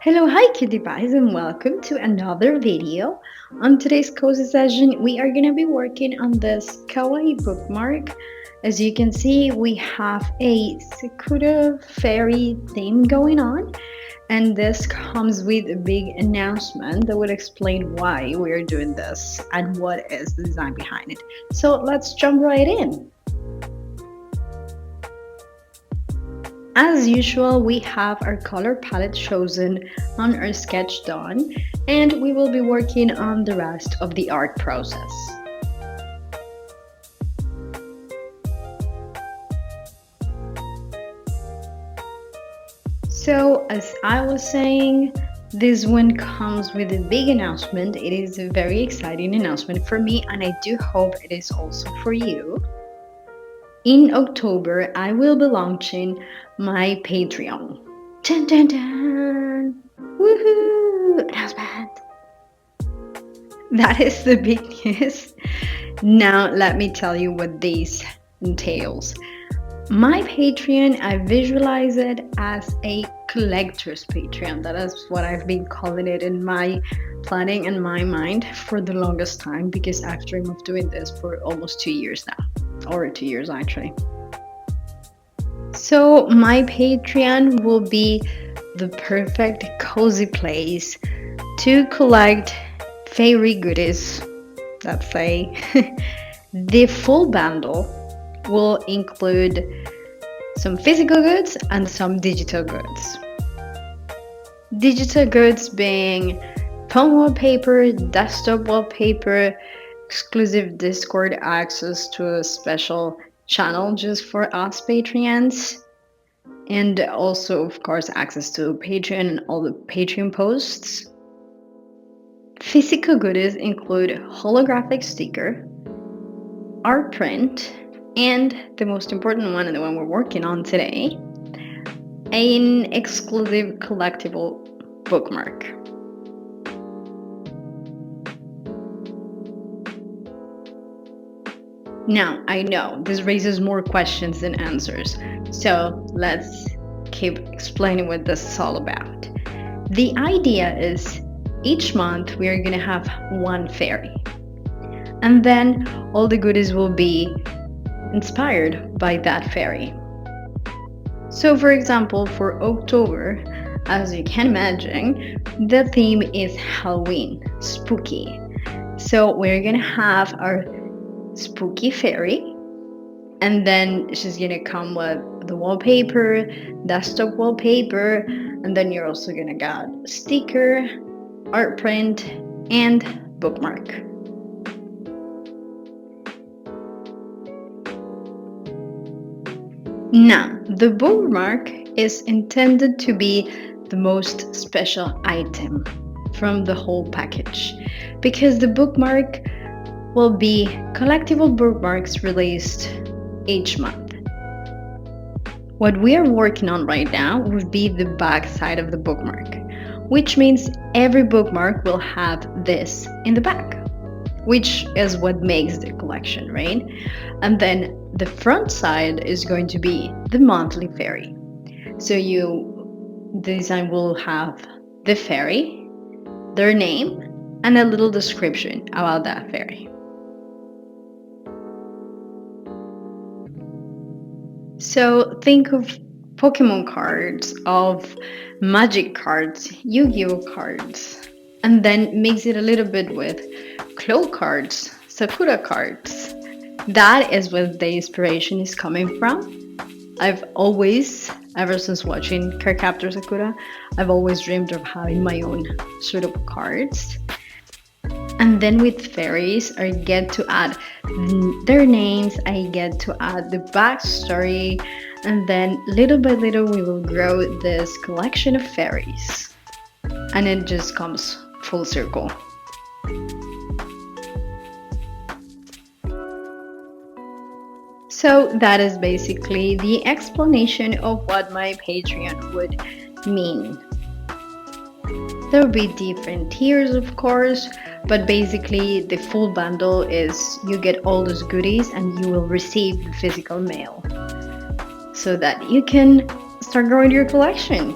Hello, hi cutie pies, and welcome to another video. On today's cozy session, we are gonna be working on this Kawaii bookmark. As you can see, we have a Sakura fairy theme going on, and this comes with a big announcement that will explain why we are doing this and what is the design behind it. So let's jump right in. As usual, we have our color palette chosen on our sketch done, and we will be working on the rest of the art process. So, as I was saying, this one comes with a big announcement. It is a very exciting announcement for me, and I do hope it is also for you. In October, I will be launching my Patreon. Dun, dun, dun. Woohoo! Announcement! That is the big news. Now, let me tell you what this entails. My Patreon, I visualize it as a collector's Patreon. That is what I've been calling it in my planning and my mind for the longest time, because I've dreamed of doing this for almost 2 years now, or 2 years actually. So my Patreon will be the perfect cozy place to collect fairy goodies. Let's say the full bundle will include some physical goods and some digital goods. Digital goods being phone wallpaper, desktop wallpaper, exclusive Discord access to a special channel just for us Patreons, and also, of course, access to Patreon and all the Patreon posts. Physical goodies include holographic sticker, art print, and the most important one, and the one we're working on today, an exclusive collectible bookmark. Now, I know this raises more questions than answers, so let's keep explaining what this is all about. The idea is each month we are going to have one fairy, and then all the goodies will be inspired by that fairy. So, for example, for October, as you can imagine, the theme is Halloween, spooky. So, we're going to have our spooky fairy, and then she's gonna come with the wallpaper, desktop wallpaper, and then you're also gonna get sticker, art print, and bookmark. Now, the bookmark is intended to be the most special item from the whole package, because the bookmark will be collectible bookmarks released each month. What we are working on right now would be the back side of the bookmark, which means every bookmark will have this in the back, which is what makes the collection, right? And then the front side is going to be the monthly fairy. So the design will have the fairy, their name, and a little description about that fairy. So think of Pokemon cards, of Magic cards, Yu-Gi-Oh cards, and then mix it a little bit with Claw cards, Sakura cards. That is where the inspiration is coming from. I've always, ever since watching Cardcaptor Sakura, I've always dreamed of having my own sort of cards. And then with fairies, I get to add their names, I get to add the backstory, and then little by little we will grow this collection of fairies. And it just comes full circle. So that is basically the explanation of what my Patreon would mean. There will be different tiers, of course, but basically the full bundle is you get all those goodies and you will receive the physical mail so that you can start growing your collection.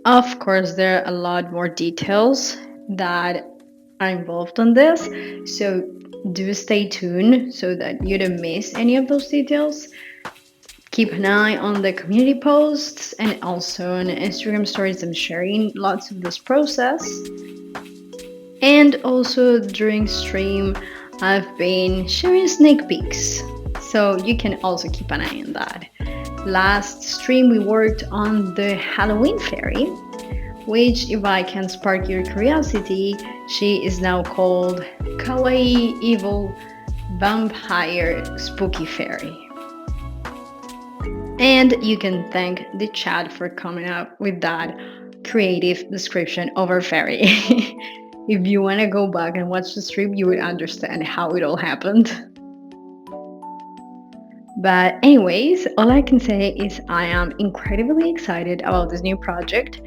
Of course, there are a lot more details that are involved on this, so do stay tuned so that you don't miss any of those details. Keep an eye on the community posts and also on Instagram stories. I'm sharing lots of this process. And also during stream, I've been sharing sneak peeks. So you can also keep an eye on that. Last stream, we worked on the Halloween fairy, which, if I can spark your curiosity, she is now called Kawaii Evil Vampire Spooky Fairy. And you can thank the chat for coming up with that creative description of our fairy. If you want to go back and watch the stream, you would understand how it all happened. But anyways, all I can say is I am incredibly excited about this new project.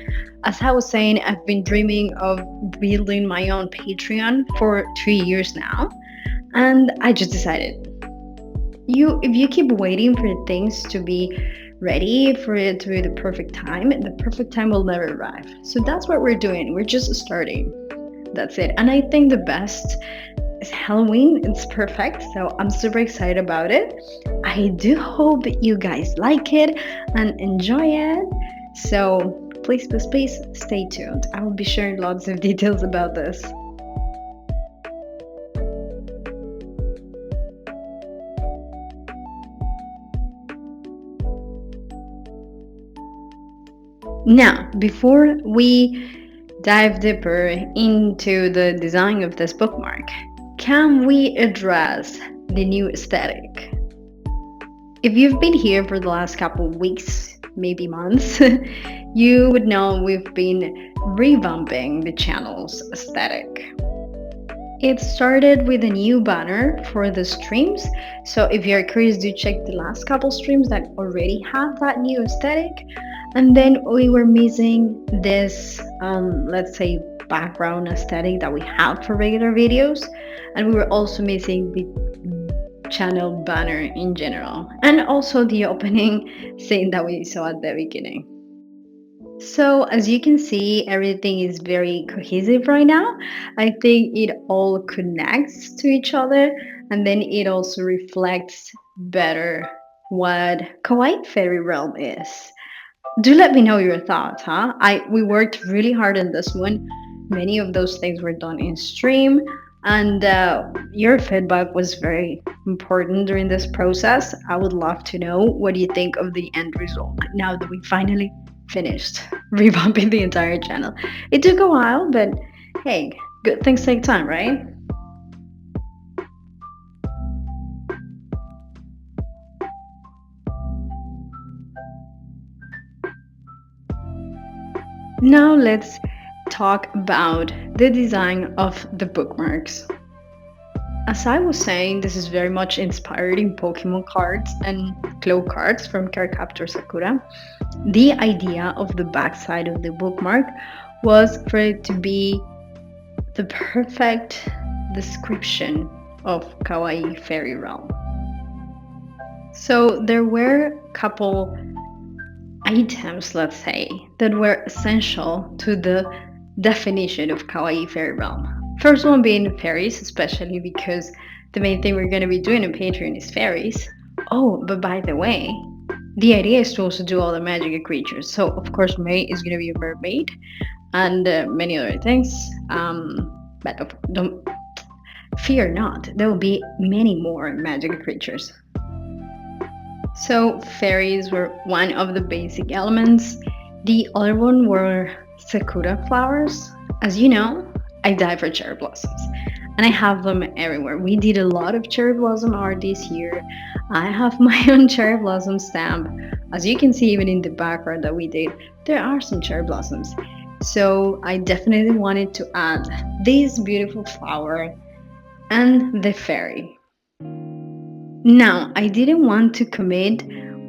As I was saying, I've been dreaming of building my own Patreon for 3 years now, and I just decided. If you keep waiting for things to be ready, for it to be the perfect time will never arrive. So that's what we're doing. We're just starting. That's it. And I think the best is Halloween. It's perfect. So I'm super excited about it. I do hope that you guys like it and enjoy it. So please stay tuned. I will be sharing lots of details about this. Now, before we dive deeper into the design of this bookmark, can we address the new aesthetic? If you've been here for the last couple of weeks, maybe months, you would know we've been revamping the channel's aesthetic. It started with a new banner for the streams, so if you're curious, do check the last couple streams that already have that new aesthetic. And then we were missing this, let's say, background aesthetic that we have for regular videos. And we were also missing the channel banner in general. And also the opening scene that we saw at the beginning. So as you can see, everything is very cohesive right now. I think it all connects to each other. And then it also reflects better what Kawaii Fairy Realm is. Do let me know your thoughts, huh? We worked really hard on this one. Many of those things were done in stream, and your feedback was very important during this process. I would love to know what you think of the end result now that we finally finished revamping the entire channel. It took a while, but hey, good things take time, right? Now let's talk about the design of the bookmarks. As I was saying, this is very much inspired in Pokemon cards and glow cards from Cardcaptor Sakura. The idea of the backside of the bookmark was for it to be the perfect description of Kawaii Fairy Realm. So there were a couple items, let's say, that were essential to the definition of Kawaii Fairy Realm. First one being fairies, especially because the main thing we're going to be doing in Patreon is fairies. Oh, but by the way, the idea is to also do all the magic creatures. So, of course, May is going to be a mermaid and many other things. But don't fear not, there will be many more magic creatures. So fairies were one of the basic elements. The other one were sakura flowers. As you know, I die for cherry blossoms, and I have them everywhere. We did a lot of cherry blossom art this year. I have my own cherry blossom stamp. As you can see, even in the background that we did, there are some cherry blossoms. So I definitely wanted to add this beautiful flower and the fairy. Now, I didn't want to commit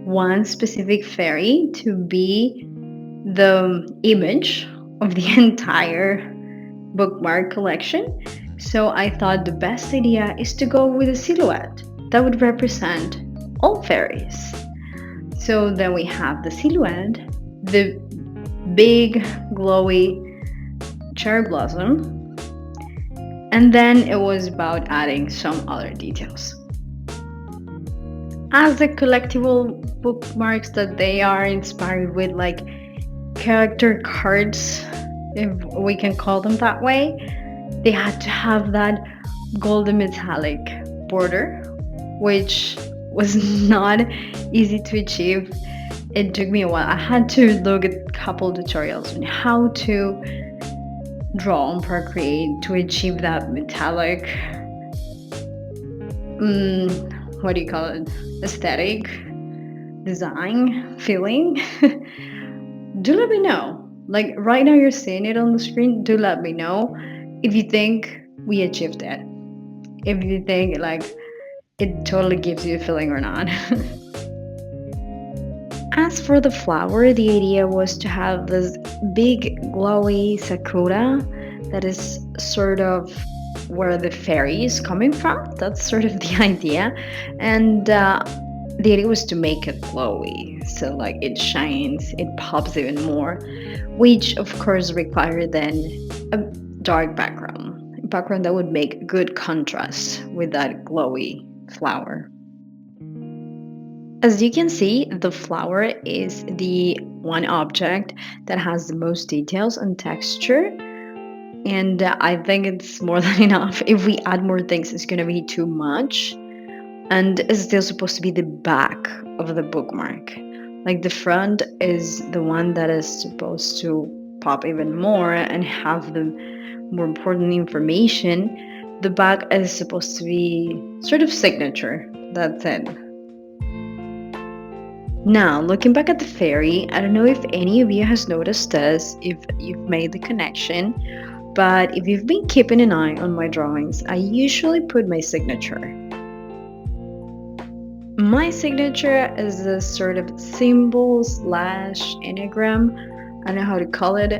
one specific fairy to be the image of the entire bookmark collection. So I thought the best idea is to go with a silhouette that would represent all fairies. So then we have the silhouette, the big, glowy cherry blossom. And then it was about adding some other details. As the collectible bookmarks that they are inspired with, like character cards, if we can call them that way, they had to have that golden metallic border, which was not easy to achieve. It took me a while. I had to look at a couple tutorials on how to draw and Procreate to achieve that metallic, what do you call it, aesthetic design feeling. Do let me know. Like right now, you're seeing it on the screen. Do let me know if you think we achieved it. If you think like it totally gives you a feeling or not. As for the flower, the idea was to have this big glowy sakura that is sort of where the fairy is coming from. That's sort of the idea. And the idea was to make it glowy. So, like, it shines, it pops even more, which of course required then a dark background, a background that would make good contrast with that glowy flower. As you can see, the flower is the one object that has the most details and texture, and I think it's more than enough. If we add more things, it's going to be too much, and it's still supposed to be the back of the bookmark. Like the front is the one that is supposed to pop even more and have the more important information. The back is supposed to be sort of signature. That's it. Now, looking back at the fairy, I don't know if any of you has noticed this, if you've made the connection, but if you've been keeping an eye on my drawings, I usually put my signature. My signature is a sort of symbol slash enneagram, I don't know how to call it,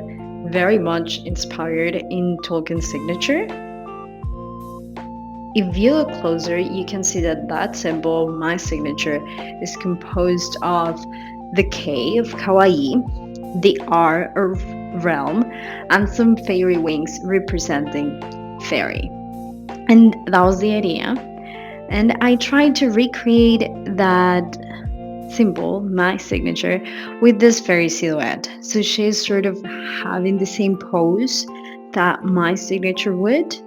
very much inspired in Tolkien's signature. If you look closer, you can see that that symbol, my signature, is composed of the K of Kawaii, the R of realm, and some fairy wings representing fairy. And that was the idea. And I tried to recreate that symbol, my signature, with this fairy silhouette. So she's sort of having the same pose that my signature would.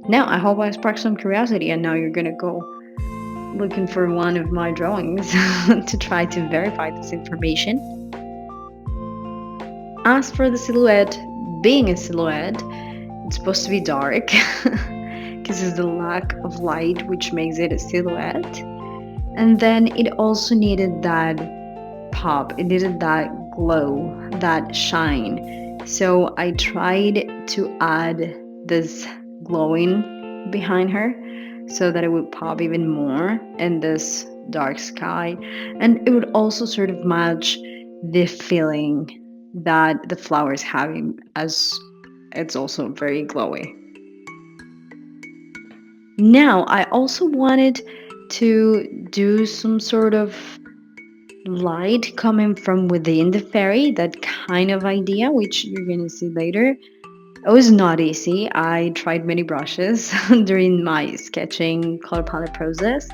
Now, I hope I sparked some curiosity, and now you're gonna go looking for one of my drawings to try to verify this information. As for the silhouette, being a silhouette, it's supposed to be dark because it's the lack of light which makes it a silhouette. And then it also needed that pop, it needed that glow, that shine. So I tried to add this glowing behind her so that it would pop even more in this dark sky, and it would also sort of match the feeling that the flower is having, as it's also very glowy. Now I also wanted to do some sort of light coming from within the fairy, that kind of idea, which you're gonna see later. It was not easy. I tried many brushes during my sketching color palette process.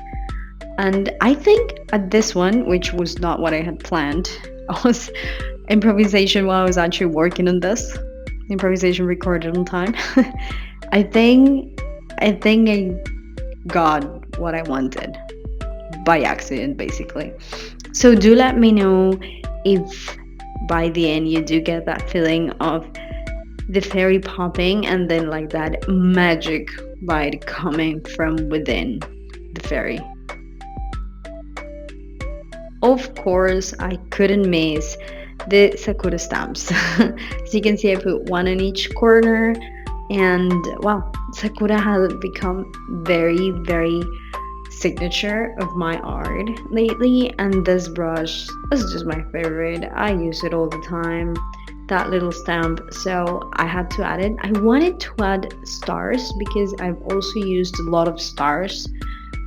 And I think at this one, which was not what I had planned, I was improvisation while I was actually working on this. Improvisation recorded on time. I think I got what I wanted by accident, basically. So do let me know if by the end you do get that feeling of the fairy popping and then like that magic light coming from within the fairy. Of course, I couldn't miss the Sakura stamps. As you can see, I put one on each corner, and well, Sakura has become very, very signature of my art lately, and this brush is just my favorite. I use it all the time, that little stamp, so I had to add it. I wanted to add stars because I've also used a lot of stars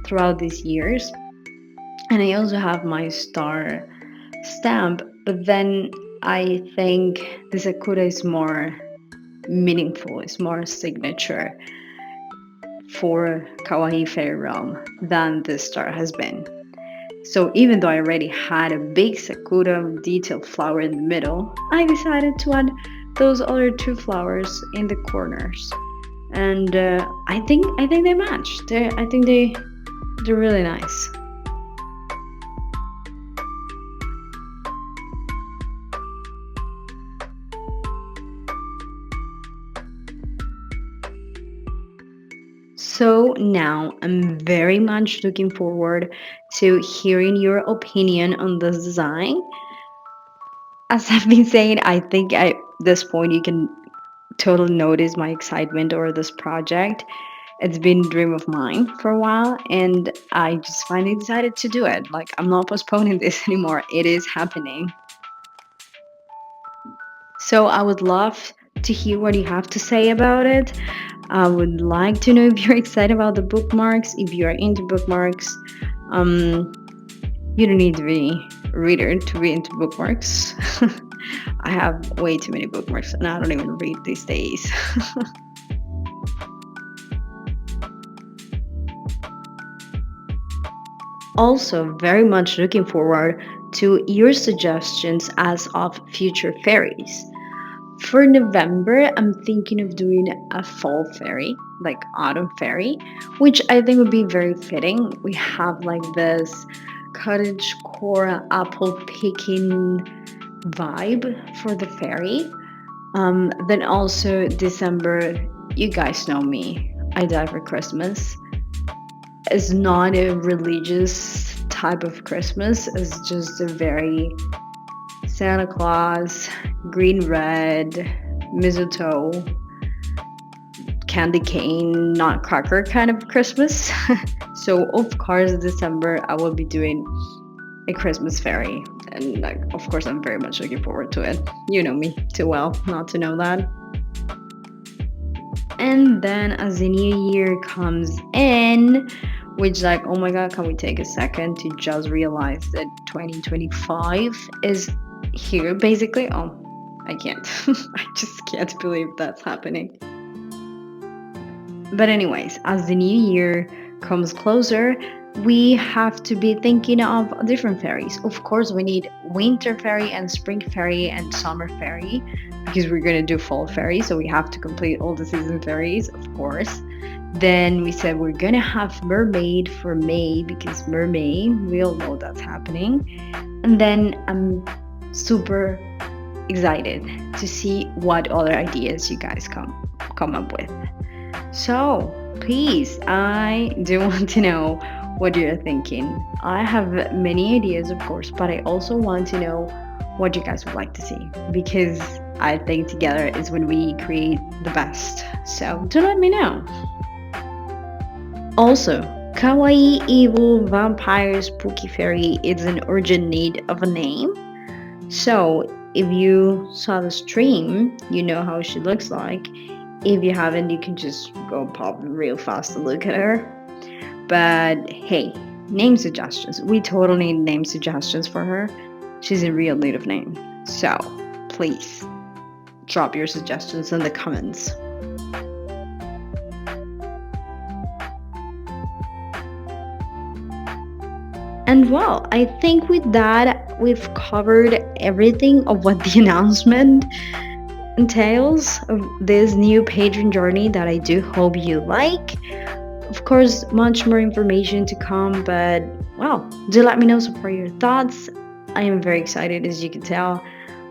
throughout these years, and I also have my star stamp, but then I think the Sakura is more meaningful, it's more signature for Kawaii Fairy Realm than the star has been. So even though I already had a big Sakura detailed flower in the middle, I decided to add those other two flowers in the corners. And I think they match. I think they're really nice. So now I'm very much looking forward to hearing your opinion on this design. As I've been saying, I think at this point you can totally notice my excitement over this project. It's been a dream of mine for a while, and I just finally decided to do it. Like, I'm not postponing this anymore, it is happening. So, I would love to hear what you have to say about it. I would like to know if you're excited about the bookmarks, if you are into bookmarks. Um, you don't need to be a reader to be into bookmarks. I have way too many bookmarks and I don't even read these days. Also, very much looking forward to your suggestions as of future fairies. For November, I'm thinking of doing a fall fairy, like autumn fairy, which I think would be very fitting. We have like this cottage core apple picking vibe for the fairy. Then also December, you guys know me. I die for Christmas. It's not a religious type of Christmas. It's just a very Santa Claus, green red, mistletoe, candy cane, nutcracker kind of Christmas. So of course December I will be doing a Christmas fairy. And like of course I'm very much looking forward to it. You know me too well not to know that. And then as the new year comes in, which like oh my god, can we take a second to just realize that 2025 is here basically? Oh, I can't. I just can't believe that's happening. But anyways, as the new year comes closer, we have to be thinking of different fairies. Of course, we need winter fairy and spring fairy and summer fairy because we're going to do fall fairy, so we have to complete all the season fairies, of course. Then we said we're going to have mermaid for May because mermaid, we all know that's happening. And then I'm super excited to see what other ideas you guys come up with. So, please, I do want to know what you're thinking. I have many ideas, of course, but I also want to know what you guys would like to see because I think together is when we create the best. So, do let me know. Also, Kawaii Evil Vampire Spooky Fairy is an urgent need of a name. So, if you saw the stream, you know how she looks like. If you haven't, you can just go pop real fast and look at her. But hey, name suggestions. We totally need name suggestions for her. She's in real need of name. So please drop your suggestions in the comments. And well, I think with that, we've covered everything of what the announcement entails of this new Patreon journey that I do hope you like. Of course, much more information to come, but well, do let me know some for your thoughts. I am very excited, as you can tell.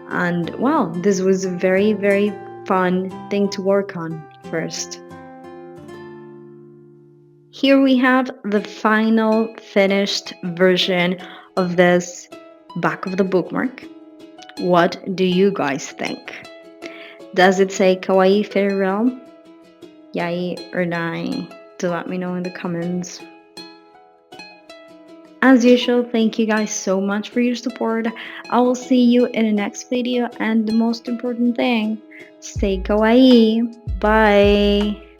And well, this was a very, very fun thing to work on first. Here we have the final finished version of this back of the bookmark. What do you guys think? Does it say Kawaii Fairy Realm? Yay or nay? Do let me know in the comments. As usual, thank you guys so much for your support. I will see you in the next video, and the most important thing, stay kawaii. Bye!